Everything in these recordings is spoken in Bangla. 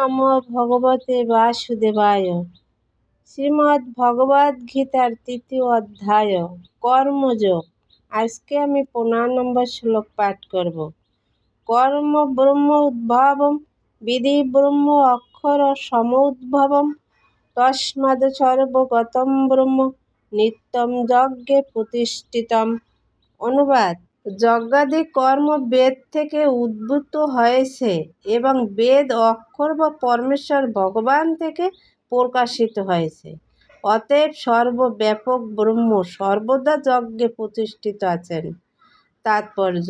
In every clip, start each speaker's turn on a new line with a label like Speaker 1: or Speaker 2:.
Speaker 1: নমো ভগবতে বাসুদেবায়। শ্রীমদ্ ভগবদ গীতার ৩য় অধ্যায় কর্মযোগ। আজকে আমি 15 নম্বর শ্লোক পাঠ করব। কর্ম ব্রহ্ম উদ্ভবম বিধি ব্রহ্ম অক্ষর সমুদ্ভবম তস্মাদ সর্বগতম ব্রহ্ম নিত্যম যজ্ঞে প্রতিষ্ঠিতম। অনুবাদ: যজ্ঞাদি কর্ম বেদ থেকে উদ্ভূত হয়েছে এবং বেদ অক্ষর বা পরমেশ্বর ভগবান থেকে প্রকাশিত হয়েছে। অতএব সর্বব্যাপক ব্রহ্ম সর্বদা যজ্ঞে প্রতিষ্ঠিত আছেন। তাৎপর্য: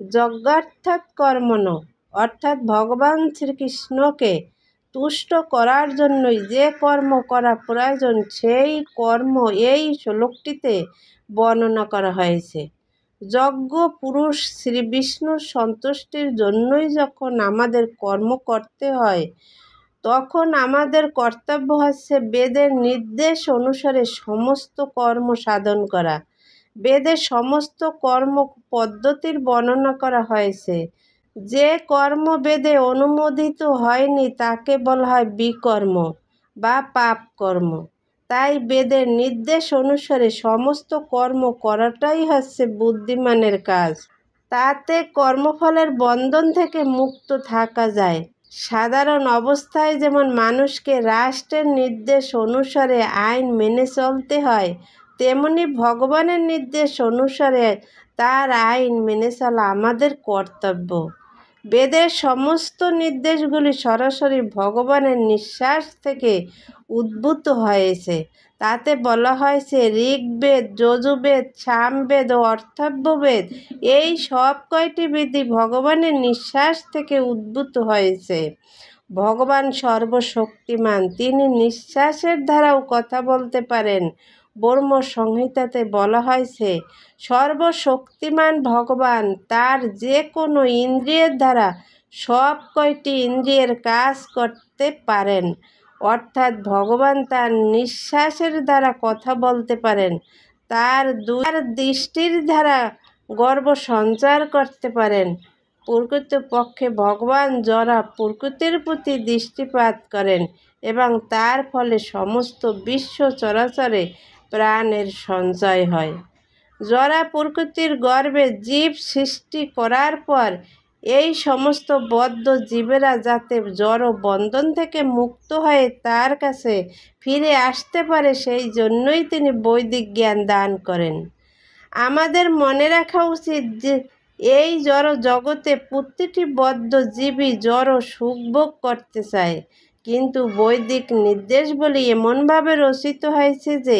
Speaker 1: যজ্ঞার্থাৎ কর্মণ, অর্থাৎ ভগবান শ্রীকৃষ্ণকে তুষ্ট করার জন্যই যে কর্ম করা প্রয়োজন সেই কর্ম এই শ্লোকটিতে বর্ণনা করা হয়েছে। যজ্ঞ পুরুষ শ্রী বিষ্ণুর সন্তুষ্টির জন্যই যখন আমাদের কর্ম করতে হয়, তখন আমাদের কর্তব্য হচ্ছে বেদের নির্দেশ অনুসারে সমস্ত কর্ম সাধন করা। বেদের সমস্ত কর্ম পদ্ধতির বর্ণনা করা হয়েছে। যে কর্ম বেদে অনুমোদিত হয়নি তাকে বলা হয় বিকর্ম বা পাপ কর্ম। তাই বেদের নির্দেশ অনুসারে সমস্ত কর্ম করাটাই হচ্ছে বুদ্ধিমানের কাজ। তাতে কর্মফলের বন্ধন থেকে মুক্ত থাকা যায়। সাধারণ অবস্থায় যেমন মানুষকে রাষ্ট্রের নির্দেশ অনুসারে আইন মেনে চলতে হয়, তেমনি ভগবানের নির্দেশ অনুসারে তার আইন মেনে চলা আমাদের কর্তব্য। বেদের সমস্ত নির্দেশগুলি সরাসরি ভগবানের নিঃশ্বাস থেকে উদ্ভূত হয়েছে। তাতে বলা হয়েছে ঋগ্বেদ, যজুর্বেদ, সামবেদ ও অথর্ববেদ এই সব কয়টি বিধি ভগবানের নিঃশ্বাস থেকে উদ্ভূত হয়েছে। ভগবান সর্বশক্তিমান, তিনি নিঃশ্বাসের দ্বারাও কথা বলতে পারেন। ব্রহ্ম সংহিতাতে বলা হয়েছে সর্বশক্তিমান ভগবান তার যে কোনো ইন্দ্রিয়ের দ্বারা সব কয়টি ইন্দ্রিয়ের কাজ করতে পারেন। অর্থাৎ ভগবান তার নিঃশ্বাসের দ্বারা কথা বলতে পারেন। তার দৃষ্টির দ্বারা গর্ভ সঞ্চার করতে পারেন। প্রকৃতপক্ষে ভগবান যারা প্রকৃতির প্রতি দৃষ্টিপাত করেন এবং তার ফলে সমস্ত বিশ্ব চরাচরে প্রাণের সঞ্চয় হয়। যারা প্রকৃতির গর্ভে জীব সৃষ্টি করার পর এই সমস্ত বদ্ধ জীবেরা যাতে জড় বন্ধন থেকে মুক্ত হয়ে তার কাছে ফিরে আসতে পারে, সেই জন্যই তিনি বৈদিক জ্ঞান দান করেন। আমাদের মনে রাখা উচিত যে এই জড় জগতে প্রতিটি বদ্ধ জীবই জড় সুখভোগ করতে চায়, কিন্তু বৈদিক নির্দেশবলী এমনভাবে রচিত হয়েছে যে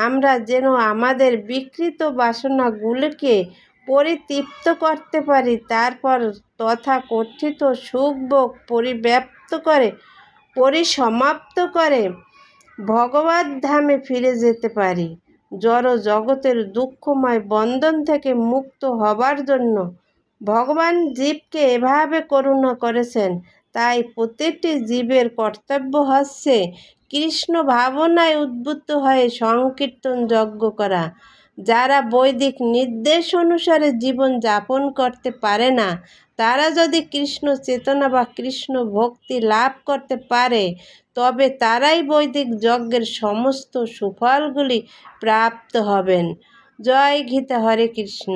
Speaker 1: আমরা যেন আমাদের বিকৃত বাসনাগুলিকে পরিতৃপ্ত করতে পারি, তারপর তথাকথিত সুখভোগ পরিসমাপ্ত করে ভগবত ধামে ফিরে যেতে পারি। জড় জগতের দুঃখময় বন্ধন থেকে মুক্ত হবার জন্য ভগবান জীবকে এভাবে করুণা করেছেন। তাই প্রতিটি জীবের কর্তব্য হচ্ছে কৃষ্ণ ভাবনায় উদ্বুদ্ধ হয়ে সংকীর্তন যজ্ঞ করা। যারা বৈদিক নির্দেশ অনুসারে জীবন যাপন করতে পারে না, তারা যদি কৃষ্ণ চেতনা বা কৃষ্ণ ভক্তি লাভ করতে পারে, তবে তারাই বৈদিক যজ্ঞের সমস্ত সুফলগুলি প্রাপ্ত হবেন। জয় গীতা। হরে কৃষ্ণ।